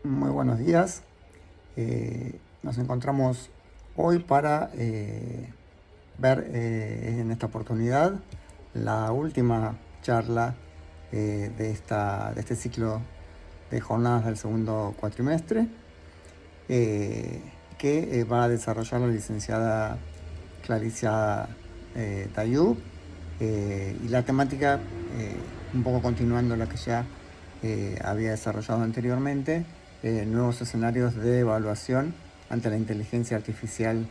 Muy buenos días. Nos encontramos hoy para ver en esta oportunidad la última charla de este ciclo de jornadas del segundo cuatrimestre que va a desarrollar la licenciada Claricia Tayub, y la temática, un poco continuando la que ya había desarrollado anteriormente, nuevos escenarios de evaluación ante la inteligencia artificial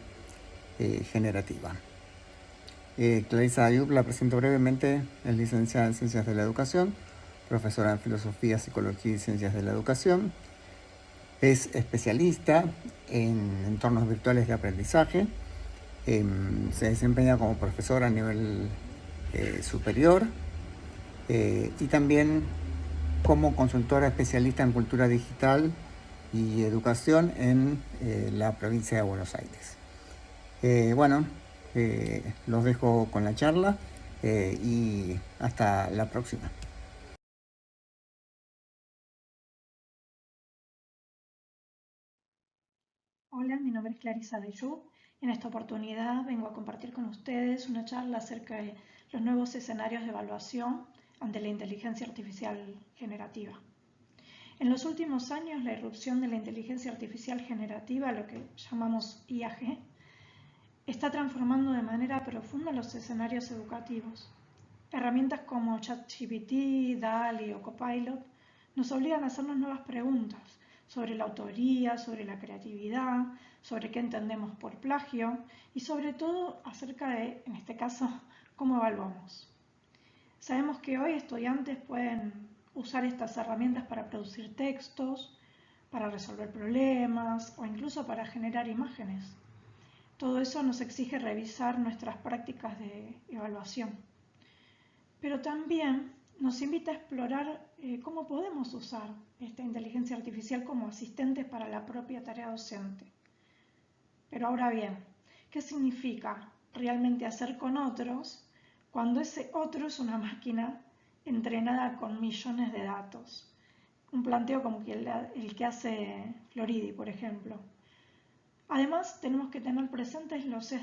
generativa. Claricia Tayub la presento brevemente. Es licenciada en Ciencias de la Educación, profesora en Filosofía, Psicología y Ciencias de la Educación. Es especialista en entornos virtuales de aprendizaje. Se desempeña como profesora a nivel superior y también como consultora especialista en cultura digital y educación en la provincia de Buenos Aires. Los dejo con la charla y hasta la próxima. Hola, mi nombre es Clarisa Tayub. En esta oportunidad vengo a compartir con ustedes una charla acerca de los nuevos escenarios de evaluación ante la inteligencia artificial generativa. En los últimos años, la irrupción de la inteligencia artificial generativa, lo que llamamos IAG, está transformando de manera profunda los escenarios educativos. Herramientas como ChatGPT, DALL-E o Copilot nos obligan a hacernos nuevas preguntas sobre la autoría, sobre la creatividad, sobre qué entendemos por plagio y sobre todo acerca de, en este caso, cómo evaluamos. Sabemos que hoy estudiantes pueden usar estas herramientas para producir textos, para resolver problemas o incluso para generar imágenes. Todo eso nos exige revisar nuestras prácticas de evaluación. Pero también nos invita a explorar cómo podemos usar esta inteligencia artificial como asistentes para la propia tarea docente. Pero ahora bien, ¿qué significa realmente hacer con otros cuando ese otro es una máquina entrenada con millones de datos? Un planteo como el que hace Floridi, por ejemplo. Además, tenemos que tener presentes los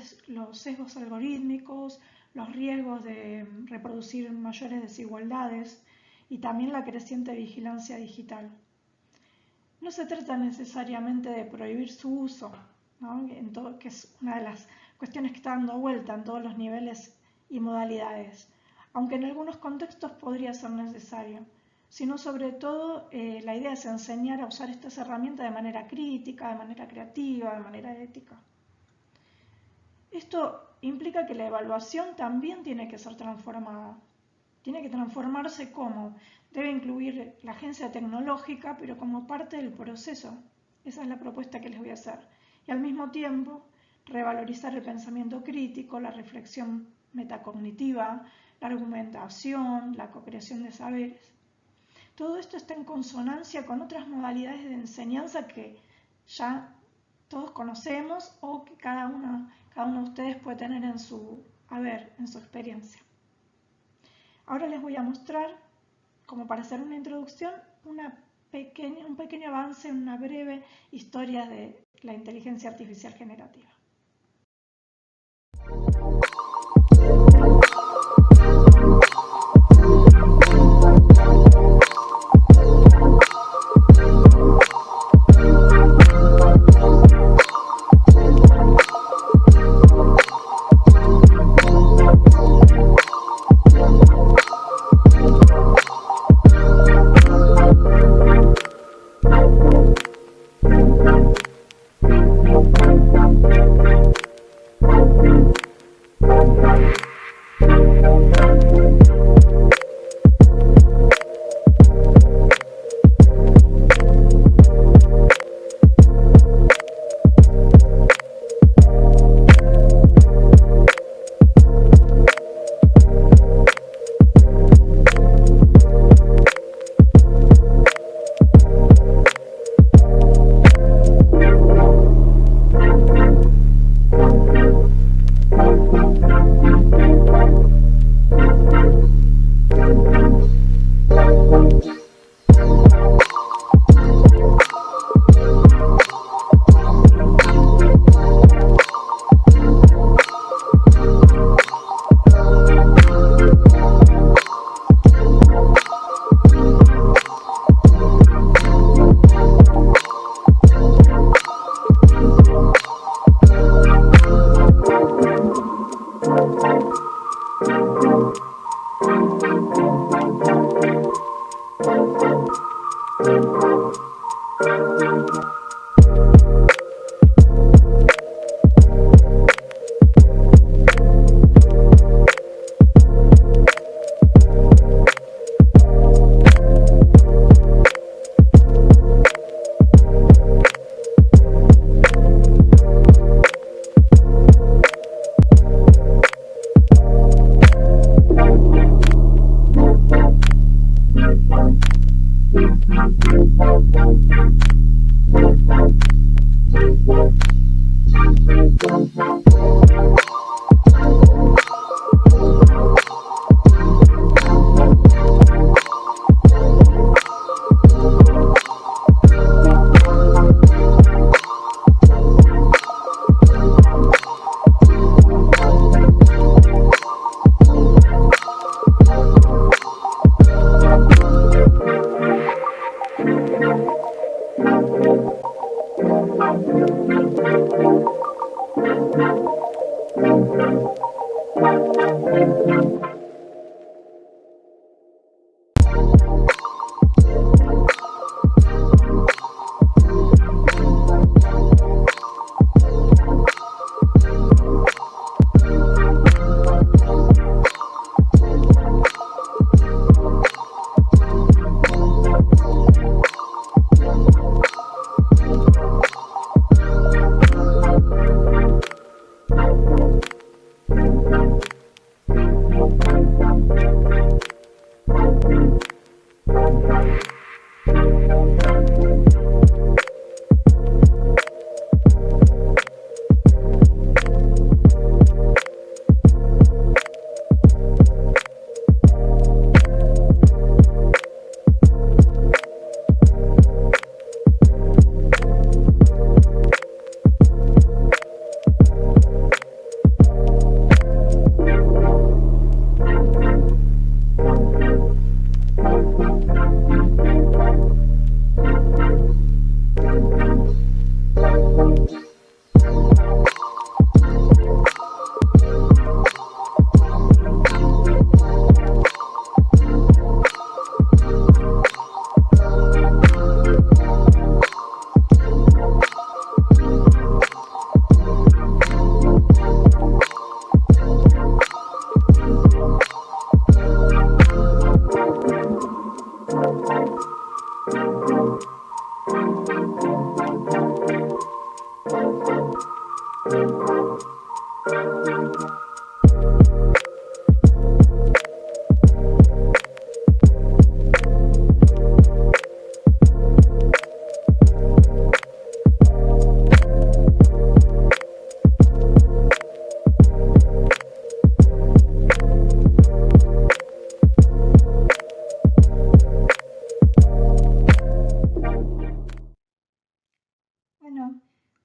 sesgos algorítmicos, los riesgos de reproducir mayores desigualdades y también la creciente vigilancia digital. No se trata necesariamente de prohibir su uso, ¿no? Que es una de las cuestiones que está dando vuelta en todos los niveles y modalidades, aunque en algunos contextos podría ser necesario, sino sobre todo la idea es enseñar a usar estas herramientas de manera crítica, de manera creativa, de manera ética. Esto implica que la evaluación también tiene que ser transformada. Tiene que transformarse como debe incluir la agencia tecnológica, pero como parte del proceso. Esa es la propuesta que les voy a hacer. Y al mismo tiempo, revalorizar el pensamiento crítico, la reflexión metacognitiva, la argumentación, la co-creación de saberes. Todo esto está en consonancia con otras modalidades de enseñanza que ya todos conocemos o que cada uno de ustedes puede tener en su experiencia. Ahora les voy a mostrar, como para hacer una introducción, un pequeño avance, una breve historia de la inteligencia artificial generativa.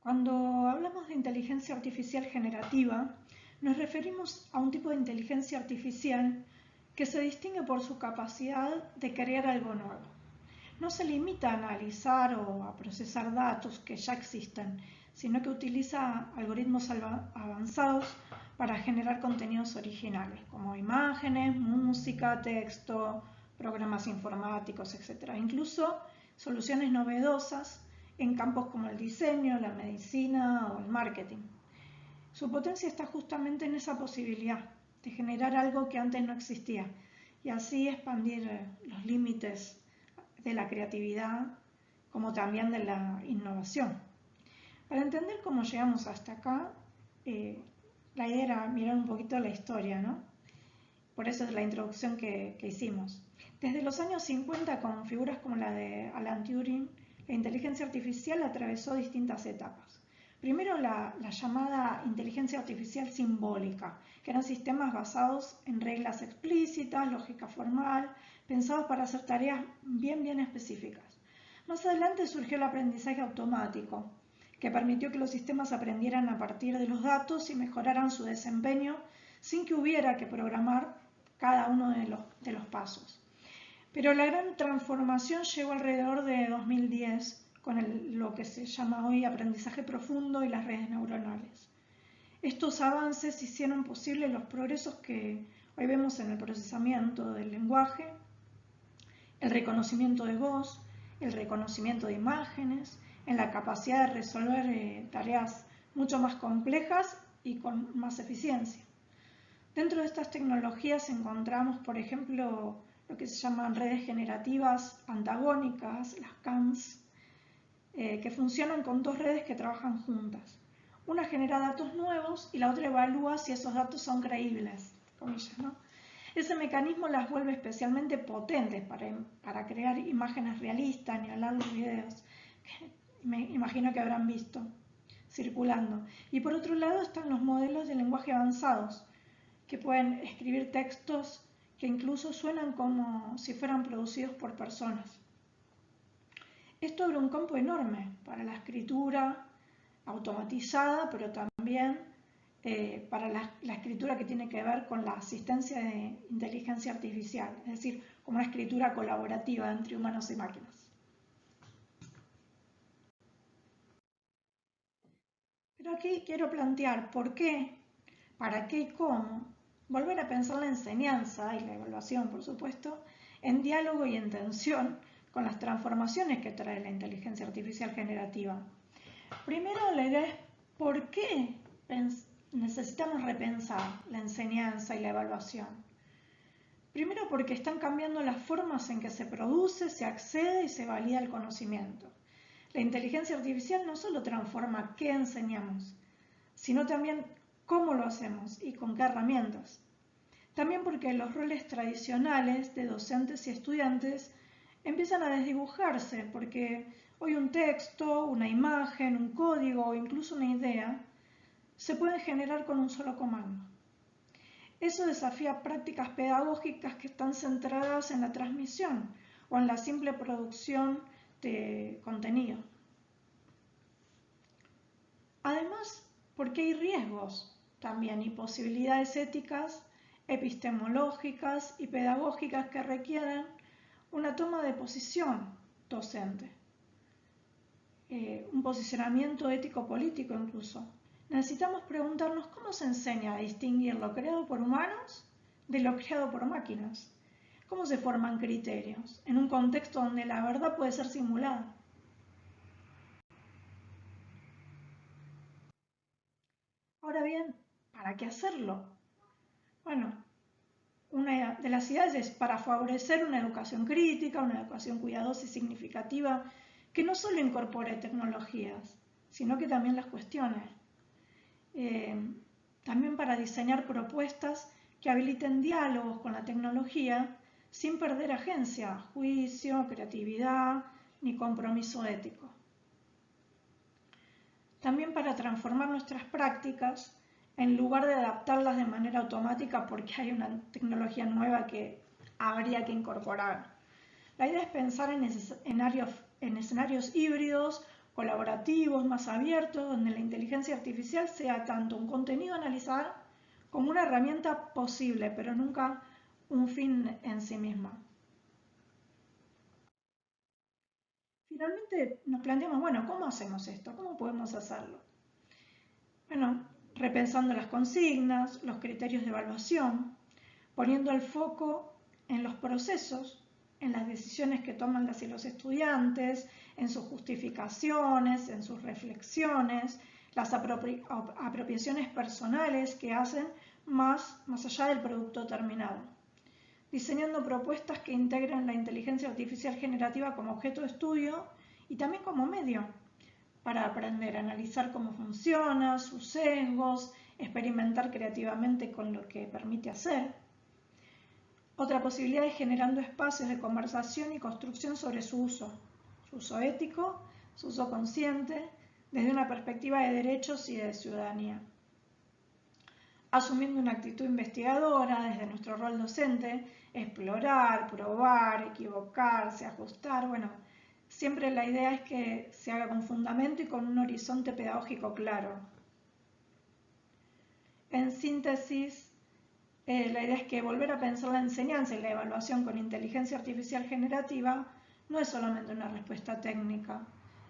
Cuando hablamos de inteligencia artificial generativa, nos referimos a un tipo de inteligencia artificial que se distingue por su capacidad de crear algo nuevo. No se limita a analizar o a procesar datos que ya existen, sino que utiliza algoritmos avanzados para generar contenidos originales, como imágenes, música, texto, programas informáticos, etc. Incluso soluciones novedosas en campos como el diseño, la medicina o el marketing. Su potencia está justamente en esa posibilidad de generar algo que antes no existía y así expandir los límites de la creatividad como también de la innovación. Para entender cómo llegamos hasta acá, la idea era mirar un poquito la historia, ¿no? Por eso es la introducción que hicimos. Desde los años 50, con figuras como la de Alan Turing, la inteligencia artificial atravesó distintas etapas. Primero la llamada inteligencia artificial simbólica, que eran sistemas basados en reglas explícitas, lógica formal, pensados para hacer tareas bien específicas. Más adelante surgió el aprendizaje automático, que permitió que los sistemas aprendieran a partir de los datos y mejoraran su desempeño sin que hubiera que programar cada uno de los pasos. Pero la gran transformación llegó alrededor de 2010 con lo que se llama hoy aprendizaje profundo y las redes neuronales. Estos avances hicieron posible los progresos que hoy vemos en el procesamiento del lenguaje, el reconocimiento de voz, el reconocimiento de imágenes, en la capacidad de resolver tareas mucho más complejas y con más eficiencia. Dentro de estas tecnologías encontramos, por ejemplo, lo que se llaman redes generativas antagónicas, las CANs, que funcionan con dos redes que trabajan juntas. Una genera datos nuevos y la otra evalúa si esos datos son creíbles, comillas, ¿no? Ese mecanismo las vuelve especialmente potentes para crear imágenes realistas, ni hablar los videos, que me imagino que habrán visto circulando. Y por otro lado están los modelos de lenguaje avanzados, que pueden escribir textos que incluso suenan como si fueran producidos por personas. Esto abre un campo enorme para la escritura automatizada, pero también para la escritura que tiene que ver con la asistencia de inteligencia artificial, es decir, como una escritura colaborativa entre humanos y máquinas. Pero aquí quiero plantear por qué, para qué y cómo, volver a pensar la enseñanza y la evaluación, por supuesto, en diálogo y en tensión con las transformaciones que trae la inteligencia artificial generativa. Primero, la idea es por qué necesitamos repensar la enseñanza y la evaluación. Primero, porque están cambiando las formas en que se produce, se accede y se valida el conocimiento. La inteligencia artificial no solo transforma qué enseñamos, sino también cómo lo hacemos y con qué herramientas. También porque los roles tradicionales de docentes y estudiantes empiezan a desdibujarse, porque hoy un texto, una imagen, un código o incluso una idea se pueden generar con un solo comando. Eso desafía prácticas pedagógicas que están centradas en la transmisión o en la simple producción de contenido. Además, porque hay riesgos también y posibilidades éticas, epistemológicas y pedagógicas que requieren una toma de posición docente, un posicionamiento ético-político incluso. Necesitamos preguntarnos cómo se enseña a distinguir lo creado por humanos de lo creado por máquinas. ¿Cómo se forman criterios en un contexto donde la verdad puede ser simulada? Ahora bien, ¿para qué hacerlo? Bueno, una de las ideas es para favorecer una educación crítica, una educación cuidadosa y significativa, que no solo incorpore tecnologías, sino que también las cuestione. También para diseñar propuestas que habiliten diálogos con la tecnología sin perder agencia, juicio, creatividad ni compromiso ético. También para transformar nuestras prácticas en lugar de adaptarlas de manera automática porque hay una tecnología nueva que habría que incorporar. La idea es pensar en escenarios híbridos, colaborativos, más abiertos, donde la inteligencia artificial sea tanto un contenido a analizar como una herramienta posible, pero nunca un fin en sí misma. Finalmente nos planteamos, bueno, ¿cómo hacemos esto? ¿Cómo podemos hacerlo? Bueno, repensando las consignas, los criterios de evaluación, poniendo el foco en los procesos, en las decisiones que toman las y los estudiantes, en sus justificaciones, en sus reflexiones, las apropiaciones personales que hacen más allá del producto terminado. Diseñando propuestas que integren la inteligencia artificial generativa como objeto de estudio y también como medio para aprender a analizar cómo funciona, sus sesgos, experimentar creativamente con lo que permite hacer. Otra posibilidad es generando espacios de conversación y construcción sobre su uso ético, su uso consciente, desde una perspectiva de derechos y de ciudadanía. Asumiendo una actitud investigadora desde nuestro rol docente, explorar, probar, equivocarse, ajustar, bueno, siempre la idea es que se haga con fundamento y con un horizonte pedagógico claro. En síntesis, la idea es que volver a pensar la enseñanza y la evaluación con inteligencia artificial generativa no es solamente una respuesta técnica,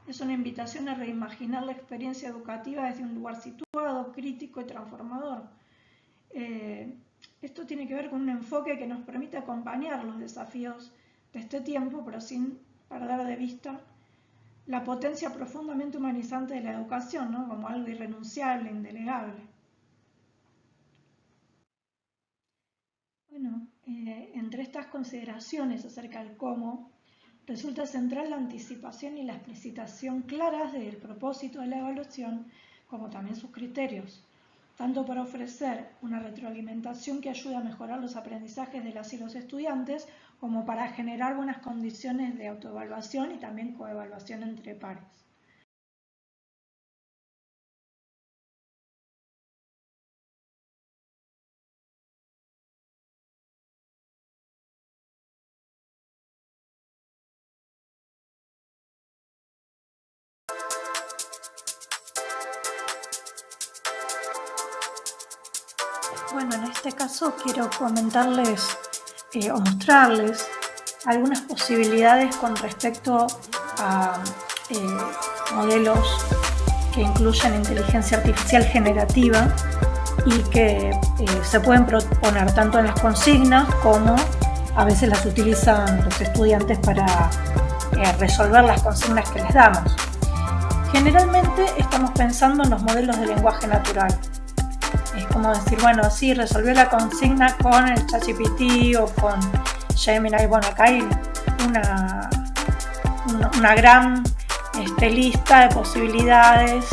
es una invitación a reimaginar la experiencia educativa desde un lugar situado, crítico y transformador. Esto tiene que ver con un enfoque que nos permite acompañar los desafíos de este tiempo, pero sin perder de vista la potencia profundamente humanizante de la educación, ¿no? Como algo irrenunciable, indelegable. Bueno, entre estas consideraciones acerca del cómo, resulta central la anticipación y la explicitación claras del propósito de la evaluación, como también sus criterios, tanto para ofrecer una retroalimentación que ayude a mejorar los aprendizajes de las y los estudiantes, como para generar buenas condiciones de autoevaluación y también coevaluación entre pares. Bueno, en este caso quiero comentarles o mostrarles algunas posibilidades con respecto a modelos que incluyen inteligencia artificial generativa y que se pueden proponer tanto en las consignas como a veces las utilizan los estudiantes para resolver las consignas que les damos. Generalmente estamos pensando en los modelos de lenguaje natural. Es como decir, bueno, sí, resolvió la consigna con el ChatGPT o con Gemini. Bueno, acá hay una gran lista de posibilidades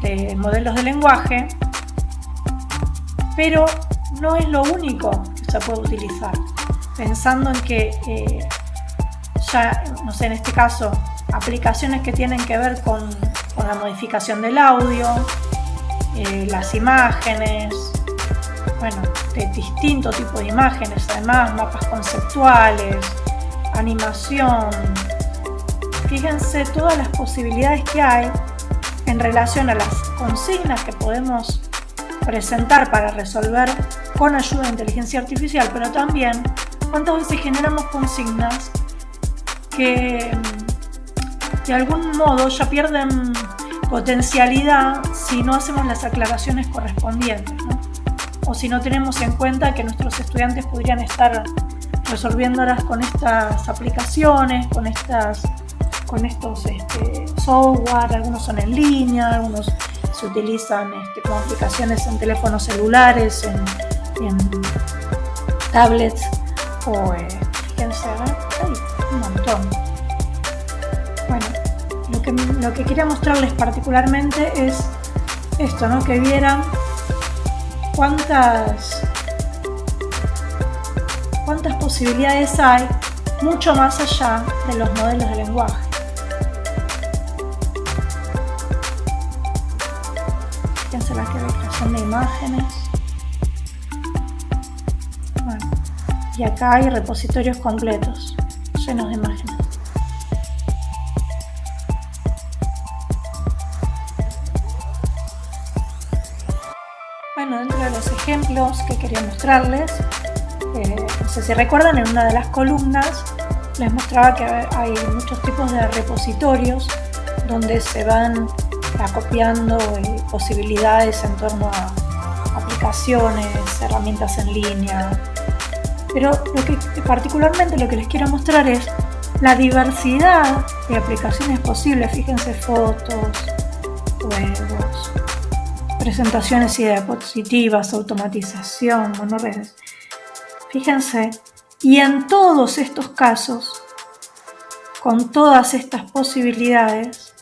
de modelos de lenguaje, pero no es lo único que se puede utilizar. Pensando en que ya, no sé, en este caso, aplicaciones que tienen que ver con la modificación del audio, las imágenes, bueno, de distinto tipo de imágenes, además mapas conceptuales, animación. Fíjense todas las posibilidades que hay en relación a las consignas que podemos presentar para resolver con ayuda de inteligencia artificial, pero también cuántas veces generamos consignas que de algún modo ya pierden potencialidad si no hacemos las aclaraciones correspondientes, ¿no? O si no tenemos en cuenta que nuestros estudiantes podrían estar resolviéndolas con estas aplicaciones, con estos software. Algunos son en línea, algunos se utilizan como aplicaciones en teléfonos celulares, en tablets, o fíjense, hay un montón. Bueno, lo que quería mostrarles particularmente es esto, ¿no? Que vieran cuántas posibilidades hay mucho más allá de los modelos de lenguaje. Fíjense la creación de imágenes. Bueno, y acá hay repositorios completos llenos de imágenes. Bueno, dentro de los ejemplos que quería mostrarles, no sé si recuerdan, en una de las columnas les mostraba que hay muchos tipos de repositorios donde se van acopiando posibilidades en torno a aplicaciones, herramientas en línea. Pero particularmente lo que les quiero mostrar es la diversidad de aplicaciones posibles. Fíjense, fotos, juegos, presentaciones y diapositivas, automatización, monoredes. Fíjense, y en todos estos casos, con todas estas posibilidades,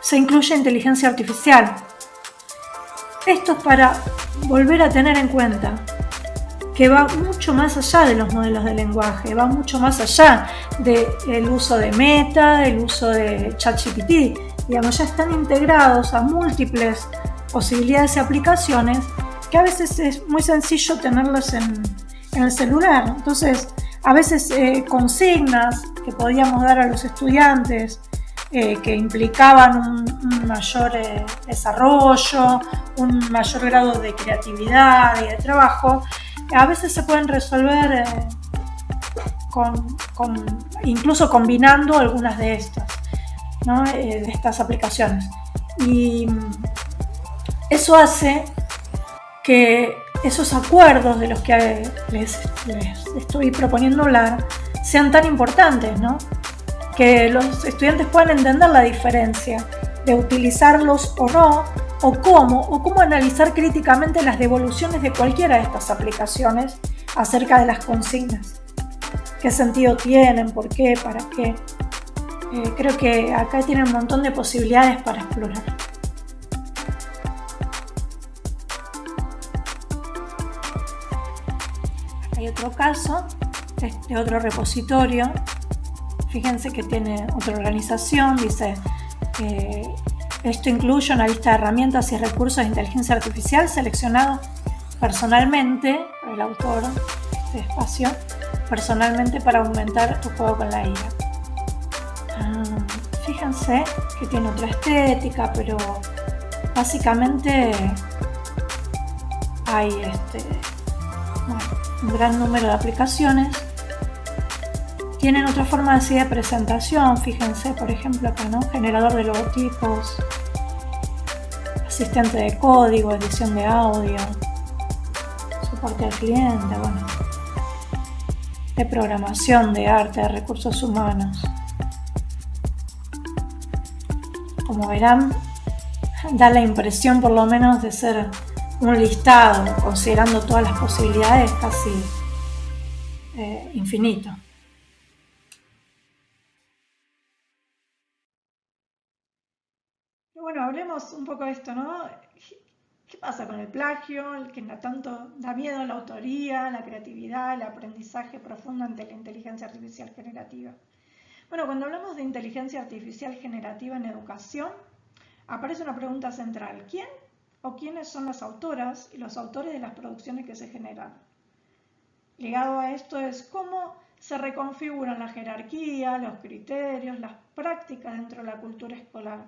se incluye inteligencia artificial. Esto es para volver a tener en cuenta que va mucho más allá de los modelos de lenguaje, va mucho más allá del uso de Meta, del uso de ChatGPT. Digamos, ya están integrados a múltiples posibilidades y aplicaciones que a veces es muy sencillo tenerlas en el celular. Entonces, a veces consignas que podíamos dar a los estudiantes que implicaban un mayor desarrollo, un mayor grado de creatividad y de trabajo, a veces se pueden resolver incluso combinando algunas de estas, ¿no? De estas aplicaciones. Y eso hace que esos acuerdos de los que les estoy proponiendo hablar sean tan importantes, ¿no? Que los estudiantes puedan entender la diferencia de utilizarlos o no, o cómo analizar críticamente las devoluciones de cualquiera de estas aplicaciones acerca de las consignas. ¿Qué sentido tienen? ¿Por qué? ¿Para qué? Creo que acá tienen un montón de posibilidades para explorar. Hay otro caso, de otro repositorio. Fíjense que tiene otra organización, dice esto incluye una lista de herramientas y recursos de inteligencia artificial seleccionados personalmente por el autor de este espacio, personalmente para aumentar tu juego con la IA. Fíjense que tiene otra estética, pero básicamente hay un gran número de aplicaciones. Tienen otra forma así de presentación. Fíjense, por ejemplo, acá, ¿no? Generador de logotipos, asistente de código, edición de audio, soporte al cliente, bueno, de programación, de arte, de recursos humanos. Como verán, da la impresión por lo menos de ser un listado, considerando todas las posibilidades, casi infinito. Pero bueno, hablemos un poco de esto, ¿no? ¿Qué pasa con el plagio? El que tanto da miedo a la autoría, la creatividad, el aprendizaje profundo ante la inteligencia artificial generativa. Bueno, cuando hablamos de inteligencia artificial generativa en educación, aparece una pregunta central. ¿Quién o quiénes son las autoras y los autores de las producciones que se generan? Ligado a esto es cómo se reconfiguran la jerarquía, los criterios, las prácticas dentro de la cultura escolar.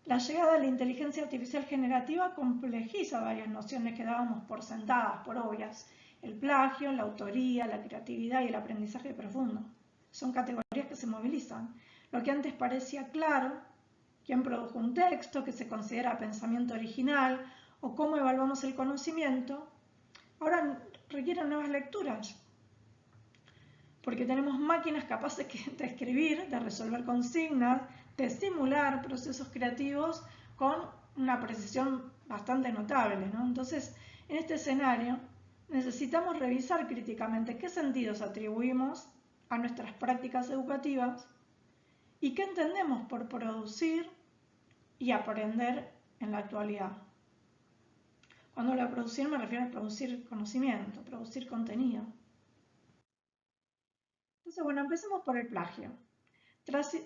La llegada de la inteligencia artificial generativa complejiza varias nociones que dábamos por sentadas, por obvias. El plagio, la autoría, la creatividad y el aprendizaje profundo. Son categorías que se movilizan. Lo que antes parecía claro, quién produjo un texto, que se considera pensamiento original, o cómo evaluamos el conocimiento, ahora requieren nuevas lecturas. Porque tenemos máquinas capaces de escribir, de resolver consignas, de estimular procesos creativos con una precisión bastante notable, ¿no? Entonces, en este escenario, necesitamos revisar críticamente qué sentidos atribuimos a nuestras prácticas educativas y qué entendemos por producir y aprender en la actualidad. Cuando hablo de producir me refiero a producir conocimiento, producir contenido. Entonces, bueno, empecemos por el plagio.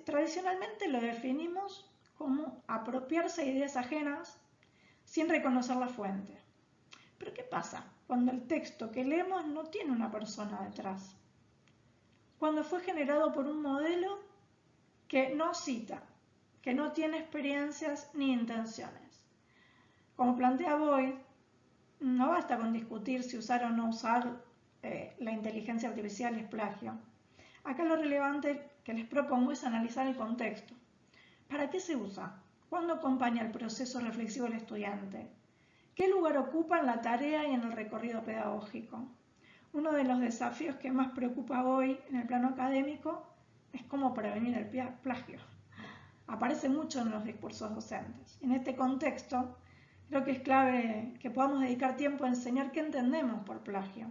Tradicionalmente lo definimos como apropiarse de ideas ajenas sin reconocer la fuente. Pero ¿qué pasa cuando el texto que leemos no tiene una persona detrás? Cuando fue generado por un modelo que no cita, que no tiene experiencias ni intenciones. Como plantea Boyd, no basta con discutir si usar o no usar la inteligencia artificial es plagio. Acá lo relevante que les propongo es analizar el contexto. ¿Para qué se usa? ¿Cuándo acompaña el proceso reflexivo del estudiante? ¿Qué lugar ocupa en la tarea y en el recorrido pedagógico? Uno de los desafíos que más preocupa hoy en el plano académico es cómo prevenir el plagio. Aparece mucho en los discursos docentes. En este contexto, creo que es clave que podamos dedicar tiempo a enseñar qué entendemos por plagio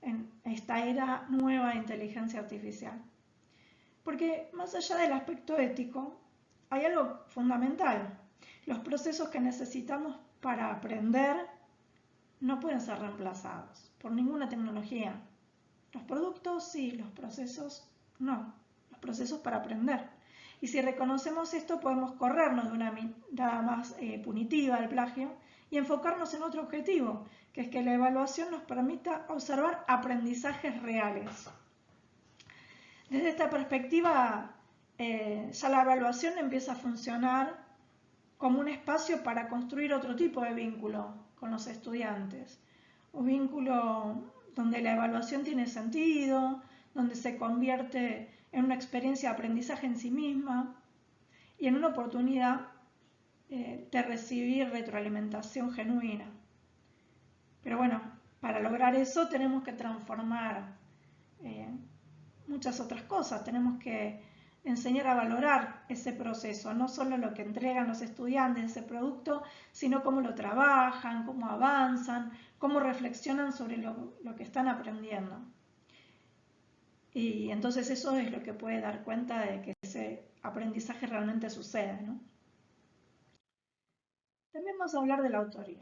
en esta era nueva de inteligencia artificial. Porque más allá del aspecto ético, hay algo fundamental. Los procesos que necesitamos para aprender no pueden ser reemplazados por ninguna tecnología. Los productos sí, los procesos no. Los procesos para aprender. Y si reconocemos esto, podemos corrernos de una mirada más punitiva del plagio y enfocarnos en otro objetivo, que es que la evaluación nos permita observar aprendizajes reales. Desde esta perspectiva, ya la evaluación empieza a funcionar como un espacio para construir otro tipo de vínculo con los estudiantes. Un vínculo donde la evaluación tiene sentido, donde se convierte en una experiencia de aprendizaje en sí misma y en una oportunidad de recibir retroalimentación genuina. Pero bueno, para lograr eso tenemos que transformar muchas otras cosas. Tenemos que enseñar a valorar ese proceso, no solo lo que entregan los estudiantes de ese producto, sino cómo lo trabajan, cómo avanzan, cómo reflexionan sobre lo que están aprendiendo. Y entonces eso es lo que puede dar cuenta de que ese aprendizaje realmente sucede, ¿no? También vamos a hablar de la autoría.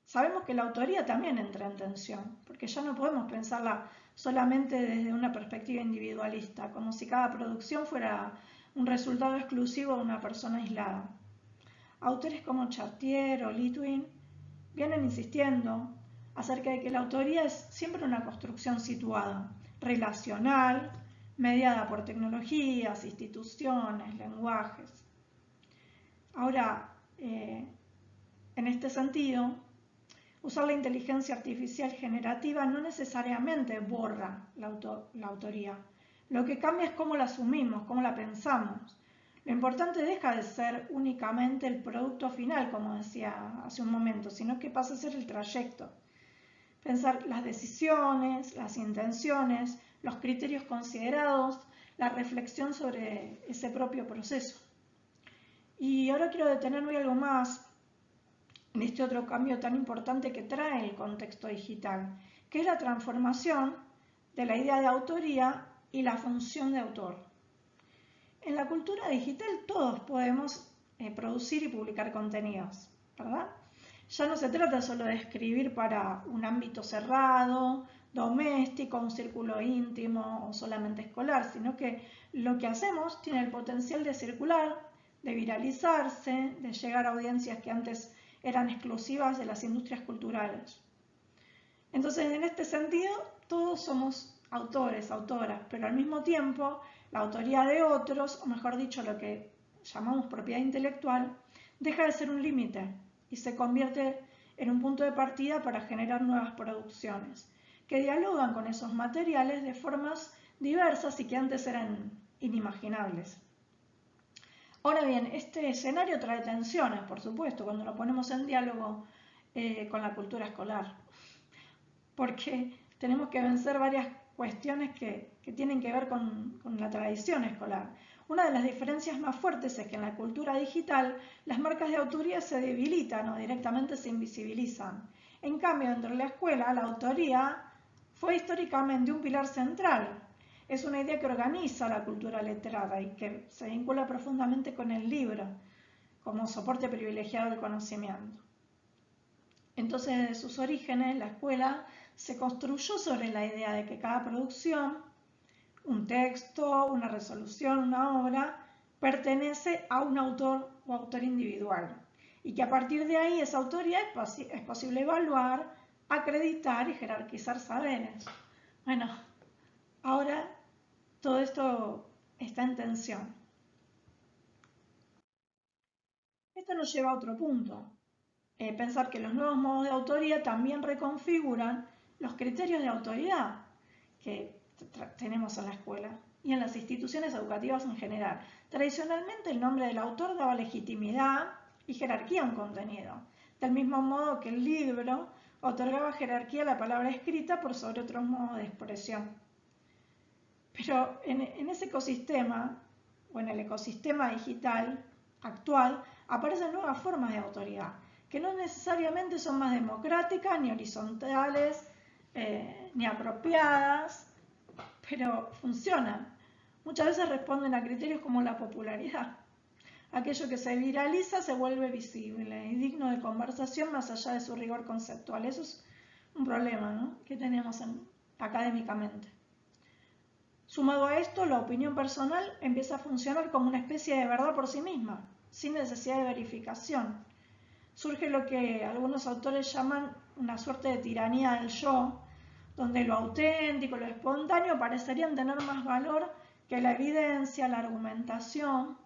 Sabemos que la autoría también entra en tensión, porque ya no podemos pensarla solamente desde una perspectiva individualista, como si cada producción fuera un resultado exclusivo de una persona aislada. Autores como Chartier o Litwin vienen insistiendo acerca de que la autoría es siempre una construcción situada, relacional, mediada por tecnologías, instituciones, lenguajes. Ahora, en este sentido, usar la inteligencia artificial generativa no necesariamente borra la autoría. Lo que cambia es cómo la asumimos, cómo la pensamos. Lo importante deja de ser únicamente el producto final, como decía hace un momento, sino que pasa a ser el trayecto. Pensar las decisiones, las intenciones, los criterios considerados, la reflexión sobre ese propio proceso. Y ahora quiero detenerme algo más en este otro cambio tan importante que trae el contexto digital, que es la transformación de la idea de autoría y la función de autor. En la cultura digital todos podemos producir y publicar contenidos, ¿verdad? Ya no se trata solo de escribir para un ámbito cerrado, doméstico, un círculo íntimo o solamente escolar, sino que lo que hacemos tiene el potencial de circular, de viralizarse, de llegar a audiencias que antes eran exclusivas de las industrias culturales. Entonces, en este sentido, todos somos autores, autoras, pero al mismo tiempo, la autoría de otros, o mejor dicho, lo que llamamos propiedad intelectual, deja de ser un límite y se convierte en un punto de partida para generar nuevas producciones que dialogan con esos materiales de formas diversas y que antes eran inimaginables. Ahora bien, este escenario trae tensiones, por supuesto, cuando lo ponemos en diálogo con la cultura escolar, porque tenemos que vencer varias cuestiones que tienen que ver con la tradición escolar. Una de las diferencias más fuertes es que en la cultura digital las marcas de autoría se debilitan o directamente se invisibilizan. En cambio, dentro de la escuela, la autoría fue históricamente un pilar central. Es una idea que organiza la cultura letrada y que se vincula profundamente con el libro como soporte privilegiado del conocimiento. Entonces, desde sus orígenes, la escuela se construyó sobre la idea de que cada producción, un texto, una resolución, una obra, pertenece a un autor o autor individual y que a partir de ahí esa autoría es posible evaluar, acreditar y jerarquizar saberes. Bueno, ahora todo esto está en tensión. Esto nos lleva a otro punto. Pensar que los nuevos modos de autoría también reconfiguran los criterios de autoridad que tenemos en la escuela y en las instituciones educativas en general. Tradicionalmente el nombre del autor daba legitimidad y jerarquía a un contenido, del mismo modo que el libro otorgaba jerarquía a la palabra escrita por sobre otros modos de expresión. Pero en ese ecosistema, o en el ecosistema digital actual, aparecen nuevas formas de autoridad, que no necesariamente son más democráticas, ni horizontales, ni apropiadas, pero funcionan. Muchas veces responden a criterios como la popularidad. Aquello que se viraliza se vuelve visible y digno de conversación más allá de su rigor conceptual. Eso es un problema, ¿no?, que tenemos académicamente. Sumado a esto, la opinión personal empieza a funcionar como una especie de verdad por sí misma, sin necesidad de verificación. Surge lo que algunos autores llaman una suerte de tiranía del yo, donde lo auténtico, lo espontáneo parecerían tener más valor que la evidencia, la argumentación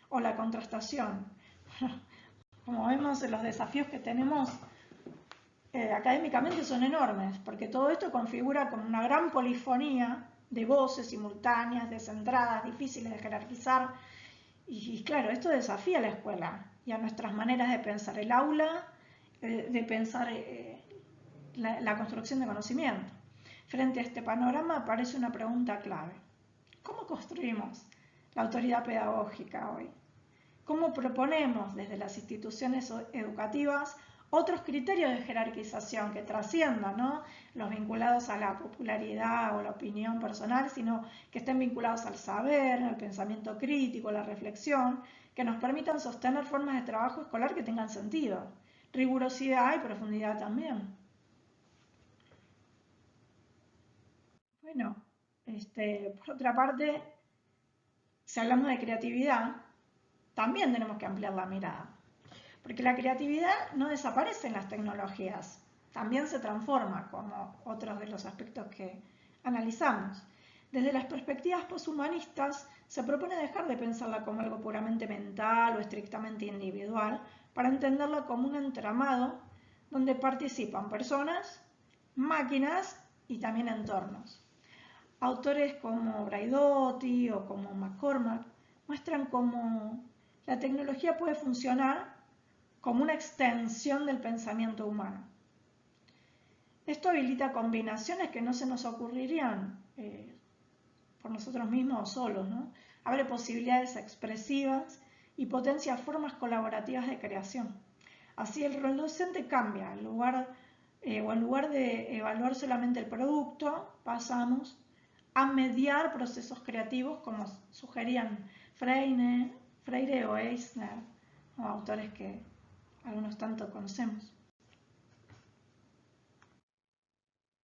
o la contrastación. Como vemos, los desafíos que tenemos académicamente son enormes, porque todo esto configura como una gran polifonía de voces simultáneas, descentradas, difíciles de jerarquizar. Y claro, esto desafía a la escuela y a nuestras maneras de pensar el aula, de pensar la construcción de conocimiento. Frente a este panorama aparece una pregunta clave. ¿Cómo construimos la autoridad pedagógica hoy? ¿Cómo proponemos desde las instituciones educativas otros criterios de jerarquización que trasciendan, ¿no?, los vinculados a la popularidad o la opinión personal, sino que estén vinculados al saber, al pensamiento crítico, a la reflexión, que nos permitan sostener formas de trabajo escolar que tengan sentido, rigurosidad y profundidad también? Bueno, por otra parte, si hablamos de creatividad, también tenemos que ampliar la mirada. Porque la creatividad no desaparece en las tecnologías, también se transforma, como otros de los aspectos que analizamos. Desde las perspectivas poshumanistas se propone dejar de pensarla como algo puramente mental o estrictamente individual para entenderla como un entramado donde participan personas, máquinas y también entornos. Autores como Braidotti o como McCormack muestran cómo la tecnología puede funcionar como una extensión del pensamiento humano. Esto habilita combinaciones que no se nos ocurrirían por nosotros mismos o solos, ¿no? Abre posibilidades expresivas y potencia formas colaborativas de creación. Así el rol docente cambia. En lugar de evaluar solamente el producto, pasamos a mediar procesos creativos como sugerían Freire o Eisner, o autores que algunos tanto conocemos.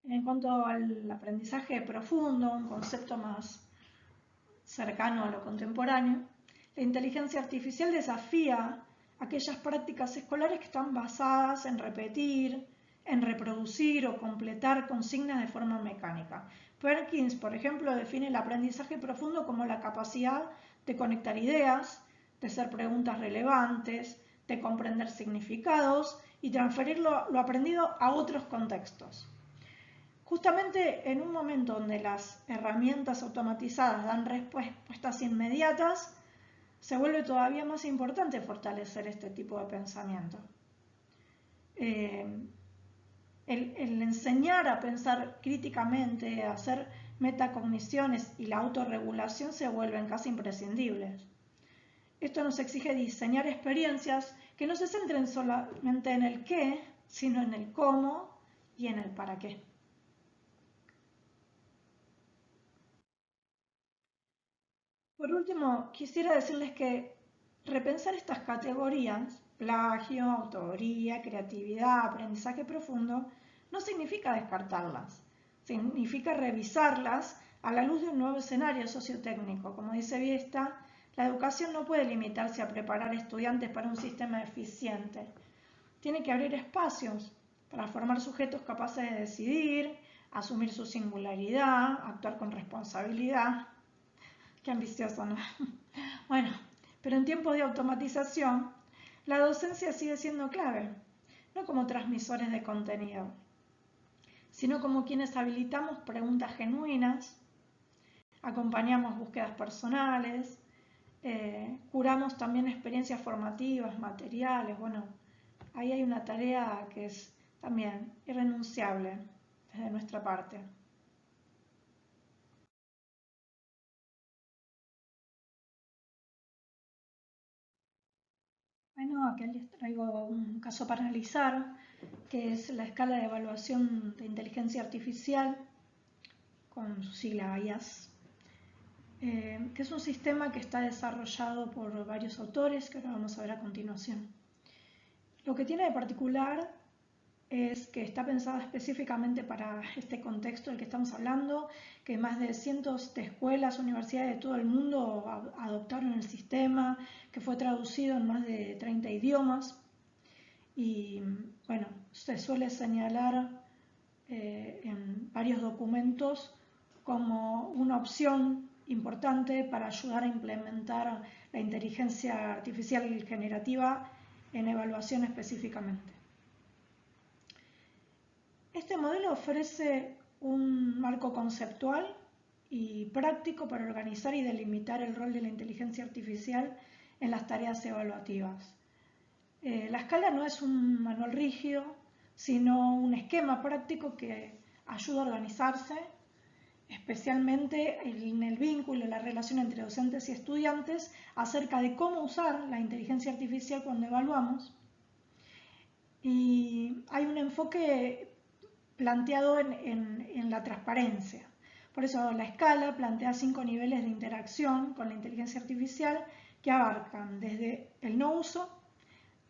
En cuanto al aprendizaje profundo, un concepto más cercano a lo contemporáneo, la inteligencia artificial desafía aquellas prácticas escolares que están basadas en repetir, en reproducir o completar consignas de forma mecánica. Perkins, por ejemplo, define el aprendizaje profundo como la capacidad de conectar ideas, de hacer preguntas relevantes, de comprender significados y transferir lo aprendido a otros contextos. Justamente en un momento donde las herramientas automatizadas dan respuestas inmediatas, se vuelve todavía más importante fortalecer este tipo de pensamiento. El enseñar a pensar críticamente, a hacer metacogniciones y la autorregulación se vuelven casi imprescindibles. Esto nos exige diseñar experiencias que no se centren solamente en el qué, sino en el cómo y en el para qué. Por último, quisiera decirles que repensar estas categorías, plagio, autoría, creatividad, aprendizaje profundo, no significa descartarlas, significa revisarlas a la luz de un nuevo escenario sociotécnico. Como dice Viesta, la educación no puede limitarse a preparar estudiantes para un sistema eficiente. Tiene que abrir espacios para formar sujetos capaces de decidir, asumir su singularidad, actuar con responsabilidad. Qué ambicioso, ¿no? Bueno, pero en tiempos de automatización, la docencia sigue siendo clave, no como transmisores de contenido, sino como quienes habilitamos preguntas genuinas, acompañamos búsquedas personales, curamos también experiencias formativas, materiales. Bueno, ahí hay una tarea que es también irrenunciable desde nuestra parte. Bueno, aquí les traigo un caso para analizar, que es la escala de evaluación de inteligencia artificial, con su sigla IAS, que es un sistema que está desarrollado por varios autores, que ahora vamos a ver a continuación. Lo que tiene de particular es que está pensada específicamente para este contexto del que estamos hablando, que más de cientos de escuelas, universidades de todo el mundo adoptaron el sistema, que fue traducido en más de 30 idiomas y bueno, se suele señalar en varios documentos como una opción importante para ayudar a implementar la inteligencia artificial generativa en evaluación específicamente. Este modelo ofrece un marco conceptual y práctico para organizar y delimitar el rol de la inteligencia artificial en las tareas evaluativas. La escala no es un manual rígido, sino un esquema práctico que ayuda a organizarse, especialmente en el vínculo, la relación entre docentes y estudiantes, acerca de cómo usar la inteligencia artificial cuando evaluamos. Y hay un enfoque planteado en la transparencia. Por eso la escala plantea 5 niveles de interacción con la inteligencia artificial que abarcan desde el no uso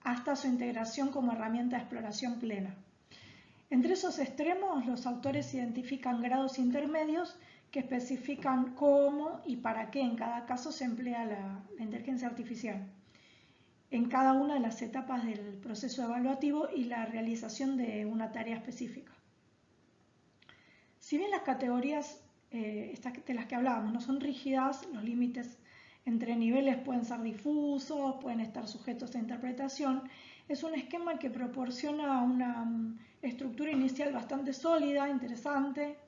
hasta su integración como herramienta de exploración plena. Entre esos extremos, los autores identifican grados intermedios que especifican cómo y para qué en cada caso se emplea la inteligencia artificial en cada una de las etapas del proceso evaluativo y la realización de una tarea específica. Si bien las categorías de las que hablábamos no son rígidas, los límites entre niveles pueden ser difusos, pueden estar sujetos a interpretación, es un esquema que proporciona una estructura inicial bastante sólida, interesante,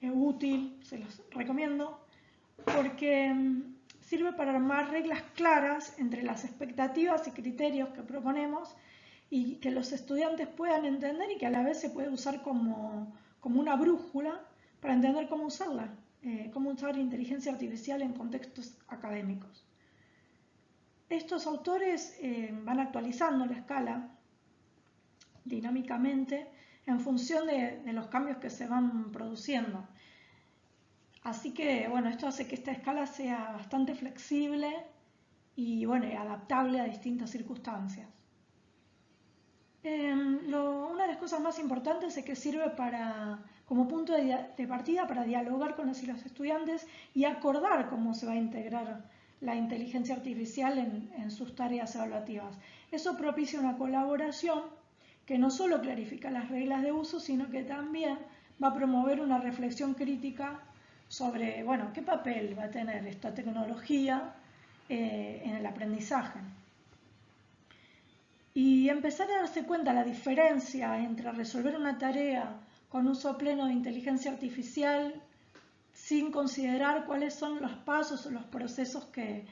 útil, se los recomiendo, porque sirve para armar reglas claras entre las expectativas y criterios que proponemos y que los estudiantes puedan entender y que a la vez se puede usar como una brújula para entender cómo usarla, cómo usar inteligencia artificial en contextos académicos. Estos autores van actualizando la escala dinámicamente en función de los cambios que se van produciendo. Así que, bueno, esto hace que esta escala sea bastante flexible y, bueno, adaptable a distintas circunstancias. Una de las cosas más importantes es que sirve como punto de partida para dialogar con los estudiantes y acordar cómo se va a integrar la inteligencia artificial en sus tareas evaluativas. Eso propicia una colaboración que no solo clarifica las reglas de uso, sino que también va a promover una reflexión crítica sobre, bueno, qué papel va a tener esta tecnología en el aprendizaje. Y empezar a darse cuenta la diferencia entre resolver una tarea con uso pleno de inteligencia artificial sin considerar cuáles son los pasos o los procesos que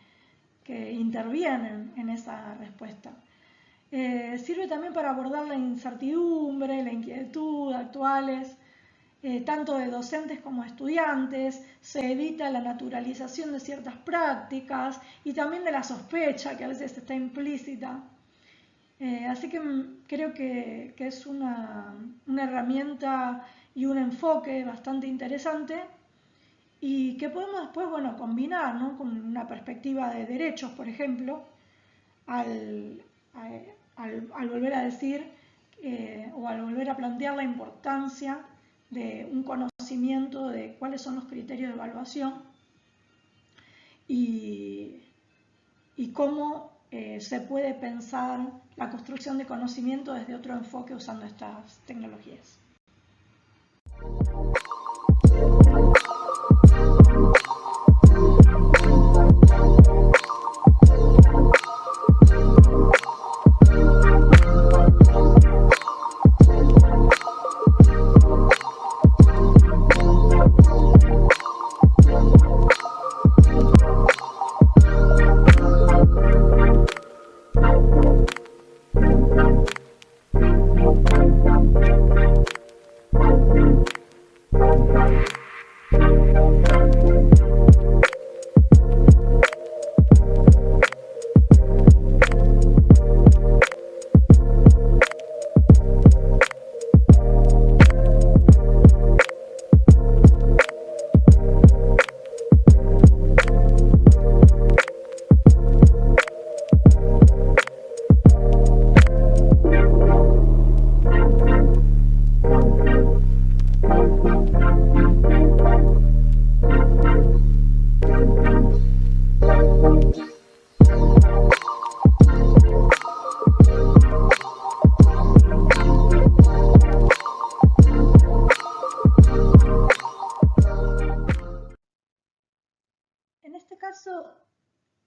intervienen en esa respuesta. Sirve también para abordar la incertidumbre, la inquietud actuales, tanto de docentes como de estudiantes. Se evita la naturalización de ciertas prácticas y también de la sospecha que a veces está implícita. Así que creo que es una herramienta y un enfoque bastante interesante y que podemos después, bueno, combinar, ¿no?, con una perspectiva de derechos, por ejemplo, al volver a decir o al volver a plantear la importancia de un conocimiento de cuáles son los criterios de evaluación y cómo se puede pensar la construcción de conocimiento desde otro enfoque usando estas tecnologías.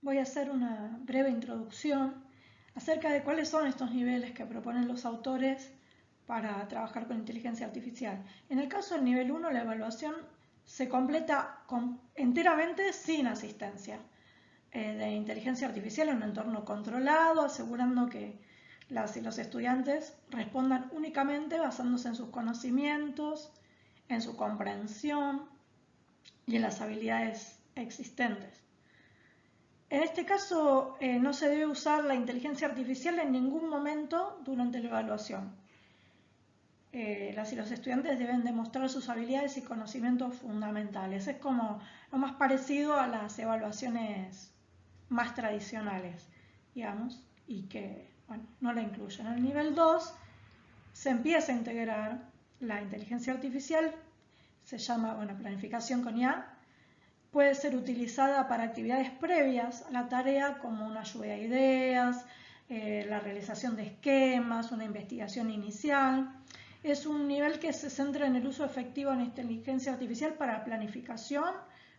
Voy a hacer una breve introducción acerca de cuáles son estos niveles que proponen los autores para trabajar con inteligencia artificial. En el caso del nivel 1, la evaluación se completa enteramente sin asistencia de inteligencia artificial en un entorno controlado, asegurando que las y los estudiantes respondan únicamente basándose en sus conocimientos, en su comprensión y en las habilidades existentes. En este caso, no se debe usar la inteligencia artificial en ningún momento durante la evaluación. Las y los estudiantes deben demostrar sus habilidades y conocimientos fundamentales. Es como lo más parecido a las evaluaciones más tradicionales, digamos, y que, bueno, no la incluyen. En el nivel 2 se empieza a integrar la inteligencia artificial, se llama, bueno, planificación con IA. Puede ser utilizada para actividades previas a la tarea como una lluvia de ideas, la realización de esquemas, una investigación inicial. Es un nivel que se centra en el uso efectivo de la inteligencia artificial para planificación,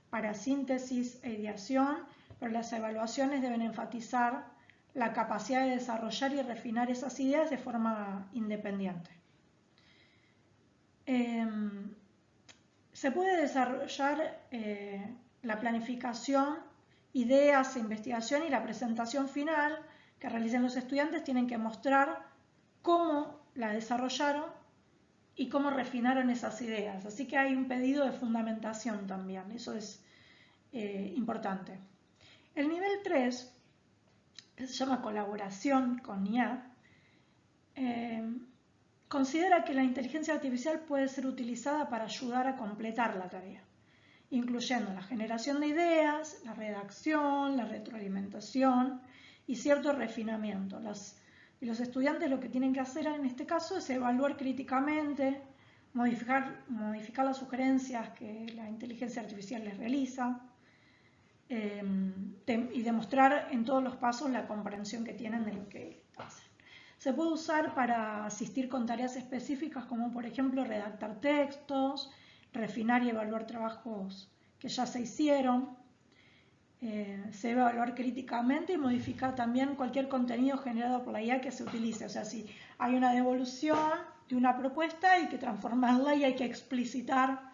para síntesis e ideación, pero las evaluaciones deben enfatizar la capacidad de desarrollar y refinar esas ideas de forma independiente. Se puede desarrollar la planificación ideas e investigación, y la presentación final que realicen los estudiantes tienen que mostrar cómo la desarrollaron y cómo refinaron esas ideas. Así que hay un pedido de fundamentación también, eso es importante. El nivel 3, que se llama colaboración con IA, considera que la inteligencia artificial puede ser utilizada para ayudar a completar la tarea, incluyendo la generación de ideas, la redacción, la retroalimentación y cierto refinamiento. Los estudiantes lo que tienen que hacer en este caso es evaluar críticamente, modificar las sugerencias que la inteligencia artificial les realiza y demostrar en todos los pasos la comprensión que tienen de lo que hacen. Se puede usar para asistir con tareas específicas como por ejemplo redactar textos, refinar y evaluar trabajos que ya se hicieron. Se debe evaluar críticamente y modificar también cualquier contenido generado por la IA que se utilice. O sea, si hay una devolución de una propuesta, hay que transformarla y hay que explicitar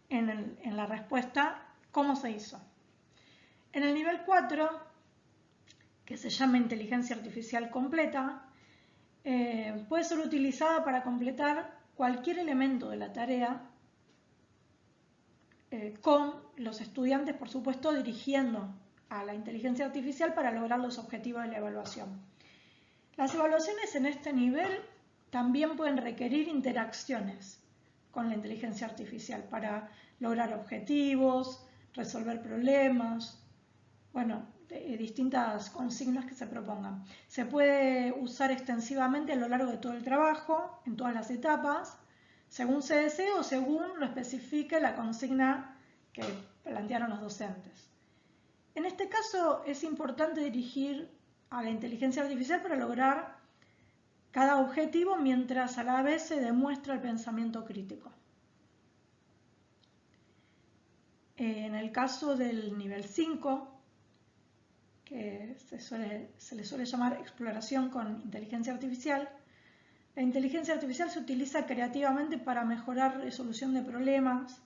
en la respuesta cómo se hizo. En el nivel 4, que se llama inteligencia artificial completa, puede ser utilizada para completar cualquier elemento de la tarea con los estudiantes, por supuesto, dirigiendo a la inteligencia artificial para lograr los objetivos de la evaluación. Las evaluaciones en este nivel también pueden requerir interacciones con la inteligencia artificial para lograr objetivos, resolver problemas, bueno, distintas consignas que se propongan. Se puede usar extensivamente a lo largo de todo el trabajo, en todas las etapas, según se desee o según lo especifique la consigna que plantearon los docentes. En este caso es importante dirigir a la inteligencia artificial para lograr cada objetivo mientras a la vez se demuestra el pensamiento crítico. En el caso del nivel 5, que se le suele llamar exploración con inteligencia artificial, la inteligencia artificial se utiliza creativamente para mejorar resolución de problemas,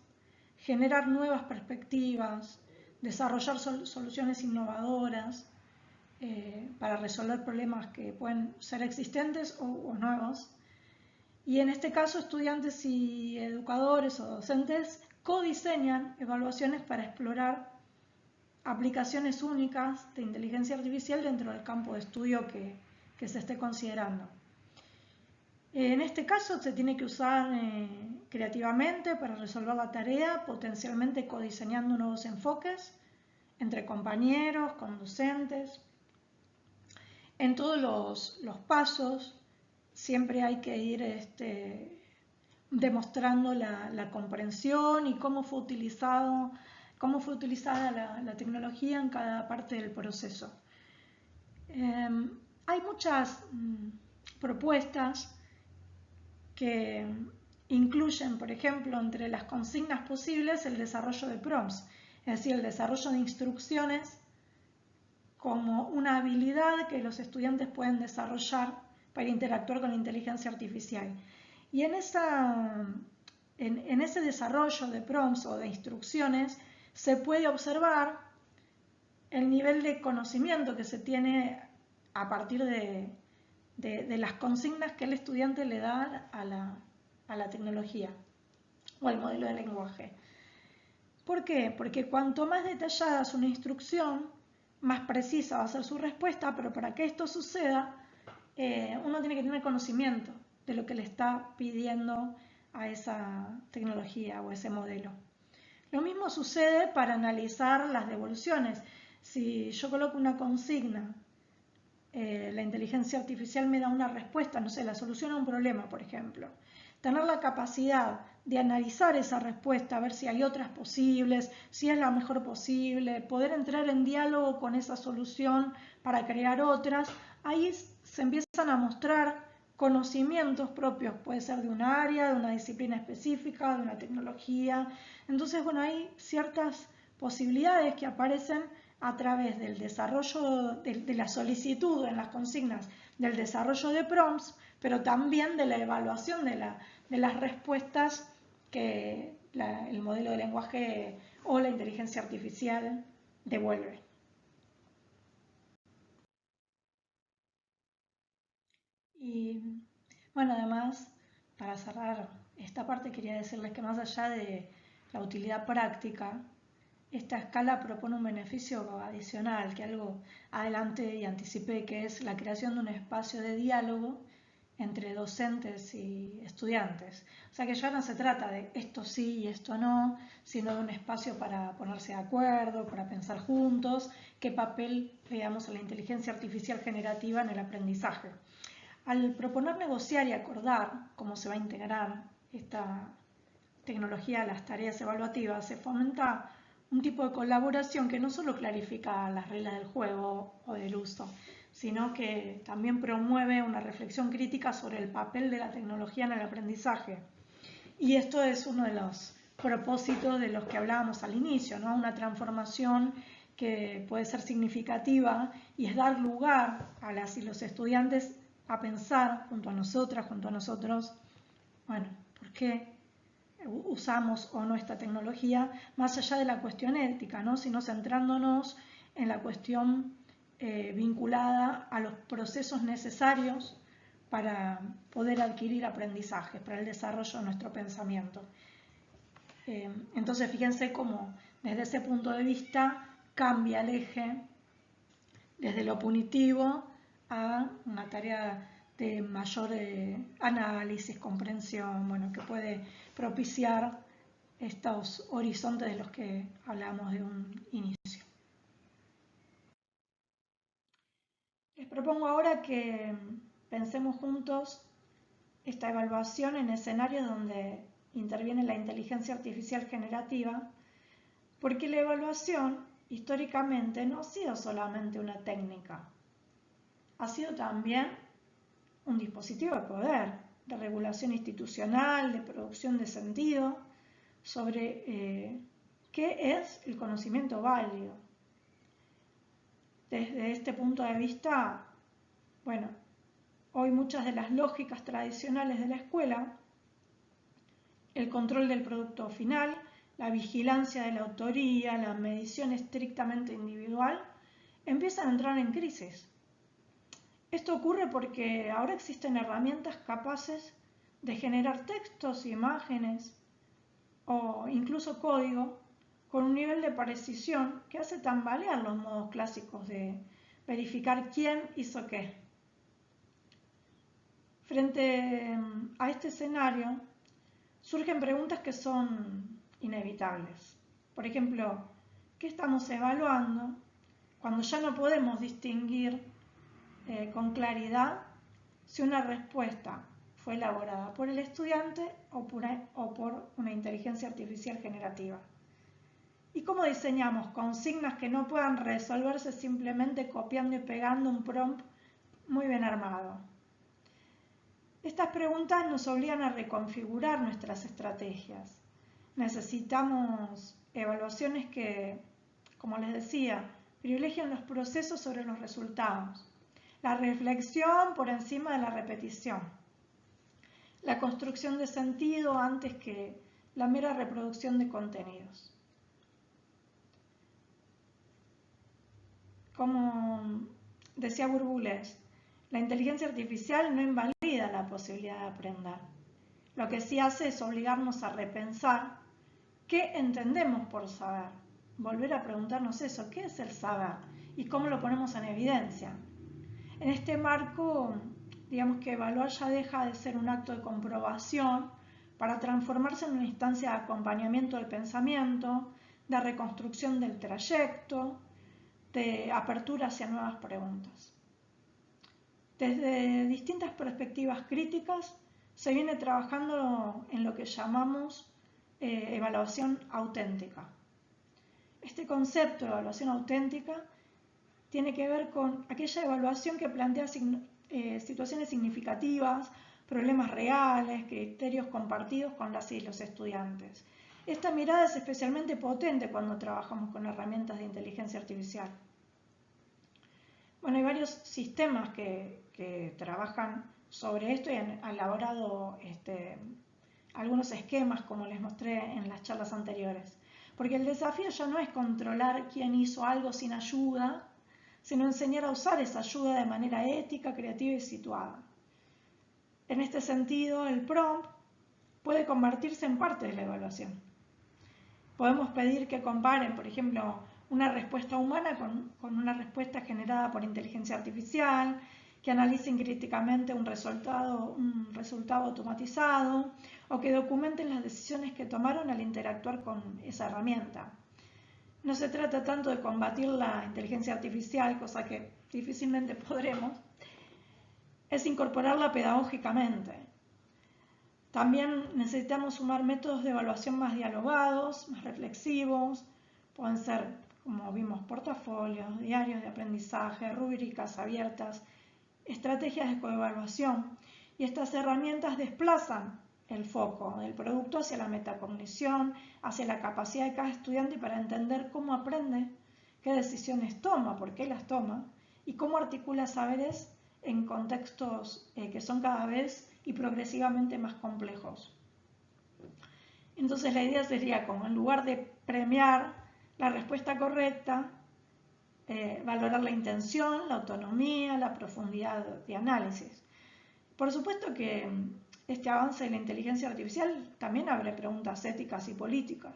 generar nuevas perspectivas, desarrollar soluciones innovadoras para resolver problemas que pueden ser existentes o nuevos. Y en este caso, estudiantes y educadores o docentes codiseñan evaluaciones para explorar aplicaciones únicas de inteligencia artificial dentro del campo de estudio que se esté considerando. En este caso se tiene que usar creativamente para resolver la tarea, potencialmente codiseñando nuevos enfoques entre compañeros, con docentes. En todos los pasos siempre hay que ir demostrando la comprensión y cómo fue utilizada la tecnología en cada parte del proceso. Hay muchas propuestas que incluyen, por ejemplo, entre las consignas posibles el desarrollo de prompts, es decir, el desarrollo de instrucciones como una habilidad que los estudiantes pueden desarrollar para interactuar con la inteligencia artificial. Y en ese desarrollo de prompts o de instrucciones se puede observar el nivel de conocimiento que se tiene a partir de las consignas que el estudiante le da a la tecnología o al modelo de lenguaje. ¿Por qué? Porque cuanto más detallada es una instrucción, más precisa va a ser su respuesta, pero para que esto suceda, uno tiene que tener conocimiento de lo que le está pidiendo a esa tecnología o a ese modelo. Lo mismo sucede para analizar las devoluciones. Si yo coloco una consigna, la inteligencia artificial me da una respuesta, no sé, la solución a un problema, por ejemplo. Tener la capacidad de analizar esa respuesta, ver si hay otras posibles, si es la mejor posible, poder entrar en diálogo con esa solución para crear otras, ahí se empiezan a mostrar conocimientos propios, puede ser de un área, de una disciplina específica, de una tecnología. Entonces, bueno, hay ciertas posibilidades que aparecen a través del desarrollo de la solicitud en las consignas, del desarrollo de prompts, pero también de la evaluación de las respuestas que el modelo de lenguaje o la inteligencia artificial devuelve. Y bueno, además, para cerrar esta parte, quería decirles que más allá de la utilidad práctica, esta escala propone un beneficio adicional, que algo adelante y anticipé, que es la creación de un espacio de diálogo entre docentes y estudiantes. O sea que ya no se trata de esto sí y esto no, sino de un espacio para ponerse de acuerdo, para pensar juntos qué papel le damos a la inteligencia artificial generativa en el aprendizaje. Al proponer negociar y acordar cómo se va a integrar esta tecnología a las tareas evaluativas, se fomenta un tipo de colaboración que no solo clarifica las reglas del juego o del uso, sino que también promueve una reflexión crítica sobre el papel de la tecnología en el aprendizaje. Y esto es uno de los propósitos de los que hablábamos al inicio, ¿no? Una transformación que puede ser significativa y es dar lugar a las y los estudiantes a pensar junto a nosotras, junto a nosotros, bueno, ¿por qué usamos o no esta tecnología? Más allá de la cuestión ética, ¿no? Sino centrándonos en la cuestión vinculada a los procesos necesarios para poder adquirir aprendizajes, para el desarrollo de nuestro pensamiento. Entonces, fíjense cómo desde ese punto de vista cambia el eje desde lo punitivo a una tarea de mayor análisis, comprensión, bueno, que puede propiciar estos horizontes de los que hablamos de un inicio. Les propongo ahora que pensemos juntos esta evaluación en escenarios donde interviene la inteligencia artificial generativa, porque la evaluación históricamente no ha sido solamente una técnica, ha sido también un dispositivo de poder, de regulación institucional, de producción de sentido, sobre qué es el conocimiento válido. Desde este punto de vista, bueno, hoy muchas de las lógicas tradicionales de la escuela, el control del producto final, la vigilancia de la autoría, la medición estrictamente individual, empiezan a entrar en crisis. Esto ocurre porque ahora existen herramientas capaces de generar textos, imágenes o incluso código con un nivel de precisión que hace tambalear los modos clásicos de verificar quién hizo qué. Frente a este escenario, surgen preguntas que son inevitables. Por ejemplo, ¿qué estamos evaluando cuando ya no podemos distinguir con claridad si una respuesta fue elaborada por el estudiante o por una inteligencia artificial generativa? ¿Y cómo diseñamos consignas que no puedan resolverse simplemente copiando y pegando un prompt muy bien armado? Estas preguntas nos obligan a reconfigurar nuestras estrategias. Necesitamos evaluaciones que, como les decía, privilegian los procesos sobre los resultados, la reflexión por encima de la repetición, la construcción de sentido antes que la mera reproducción de contenidos. Como decía Bourboulez, la inteligencia artificial no invalida la posibilidad de aprender. Lo que sí hace es obligarnos a repensar qué entendemos por saber. Volver a preguntarnos eso, ¿qué es el saber? Y cómo lo ponemos en evidencia. En este marco, digamos que evaluar ya deja de ser un acto de comprobación para transformarse en una instancia de acompañamiento del pensamiento, de reconstrucción del trayecto, de apertura hacia nuevas preguntas. Desde distintas perspectivas críticas se viene trabajando en lo que llamamos evaluación auténtica. Este concepto de evaluación auténtica tiene que ver con aquella evaluación que plantea situaciones significativas, problemas reales, criterios compartidos con las y los estudiantes. Esta mirada es especialmente potente cuando trabajamos con herramientas de inteligencia artificial. Bueno, hay varios sistemas que trabajan sobre esto y han elaborado algunos esquemas, como les mostré en las charlas anteriores. Porque el desafío ya no es controlar quién hizo algo sin ayuda, sino enseñar a usar esa ayuda de manera ética, creativa y situada. En este sentido, el prompt puede convertirse en parte de la evaluación. Podemos pedir que comparen, por ejemplo, una respuesta humana con una respuesta generada por inteligencia artificial, que analicen críticamente un resultado automatizado o que documenten las decisiones que tomaron al interactuar con esa herramienta. No se trata tanto de combatir la inteligencia artificial, cosa que difícilmente podremos, es incorporarla pedagógicamente. También necesitamos sumar métodos de evaluación más dialogados, más reflexivos. Pueden ser, como vimos, portafolios, diarios de aprendizaje, rúbricas abiertas, estrategias de coevaluación. Y estas herramientas desplazan el foco del producto hacia la metacognición, hacia la capacidad de cada estudiante para entender cómo aprende, qué decisiones toma, por qué las toma y cómo articula saberes en contextos que son cada vez y progresivamente más complejos. Entonces la idea sería, como en lugar de premiar la respuesta correcta, valorar la intención, la autonomía, la profundidad de análisis. Por supuesto que este avance de la inteligencia artificial también abre preguntas éticas y políticas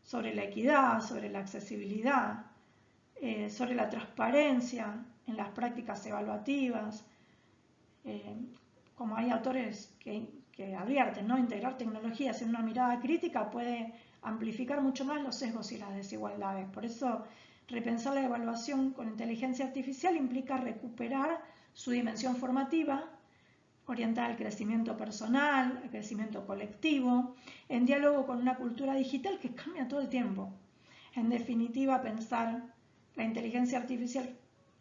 sobre la equidad, sobre la accesibilidad, sobre la transparencia en las prácticas evaluativas. Como hay autores que advierten, ¿no? Integrar tecnologías en una mirada crítica puede amplificar mucho más los sesgos y las desigualdades. Por eso, repensar la evaluación con inteligencia artificial implica recuperar su dimensión formativa, orientada al crecimiento personal, al crecimiento colectivo, en diálogo con una cultura digital que cambia todo el tiempo. En definitiva, pensar la inteligencia artificial,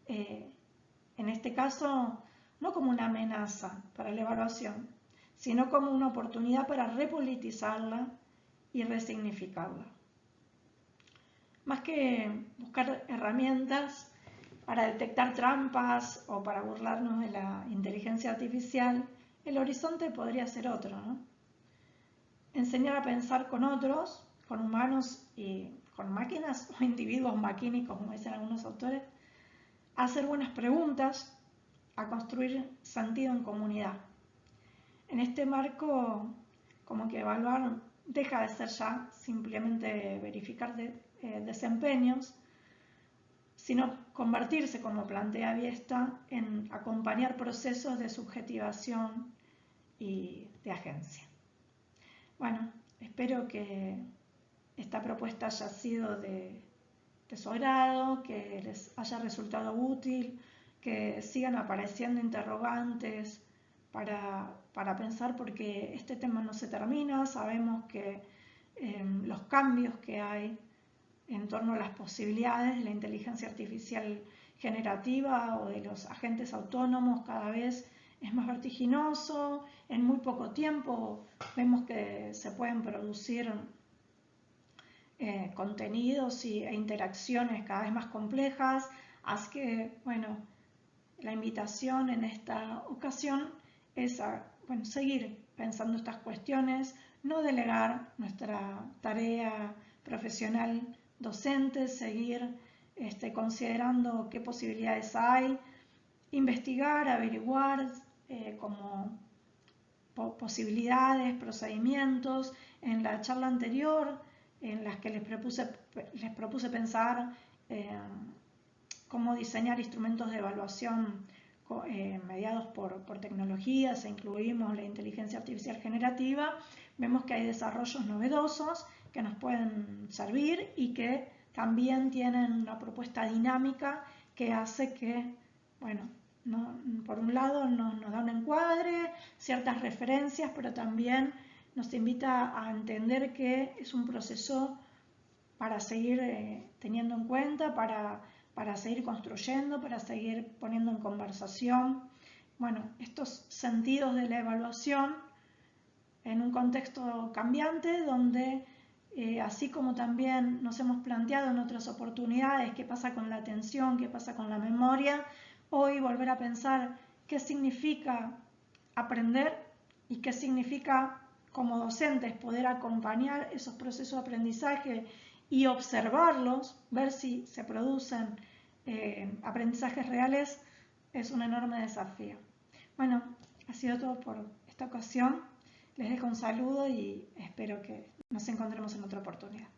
en este caso, no como una amenaza para la evaluación, sino como una oportunidad para repolitizarla y resignificarla. Más que buscar herramientas para detectar trampas o para burlarnos de la inteligencia artificial, el horizonte podría ser otro, ¿no? Enseñar a pensar con otros, con humanos y con máquinas o individuos maquínicos, como dicen algunos autores, a hacer buenas preguntas, a construir sentido en comunidad. En este marco, como que evaluar deja de ser ya simplemente verificar desempeños, sino convertirse, como plantea Biesta, en acompañar procesos de subjetivación y de agencia. Bueno, espero que esta propuesta haya sido de su agrado, que les haya resultado útil, que sigan apareciendo interrogantes para pensar, porque este tema no se termina. Sabemos que los cambios que hay en torno a las posibilidades de la inteligencia artificial generativa o de los agentes autónomos cada vez es más vertiginoso. En muy poco tiempo vemos que se pueden producir contenidos e interacciones cada vez más complejas. Así que, bueno, la invitación en esta ocasión es a seguir pensando estas cuestiones, no delegar nuestra tarea profesional docente, seguir considerando qué posibilidades hay, investigar, averiguar como posibilidades, procedimientos. En la charla anterior, en las que les propuse pensar cómo diseñar instrumentos de evaluación mediados por tecnologías, e incluimos la inteligencia artificial generativa, vemos que hay desarrollos novedosos que nos pueden servir y que también tienen una propuesta dinámica que hace que, bueno, por un lado nos da un encuadre, ciertas referencias, pero también nos invita a entender que es un proceso para seguir teniendo en cuenta, para seguir construyendo, para seguir poniendo en conversación. Bueno, estos sentidos de la evaluación en un contexto cambiante donde, así como también nos hemos planteado en otras oportunidades qué pasa con la atención, qué pasa con la memoria, hoy volver a pensar qué significa aprender y qué significa como docentes poder acompañar esos procesos de aprendizaje y observarlos, ver si se producen aprendizajes reales, es un enorme desafío. Bueno, Ha sido todo por esta ocasión. Les dejo un saludo y espero que nos encontremos en otra oportunidad.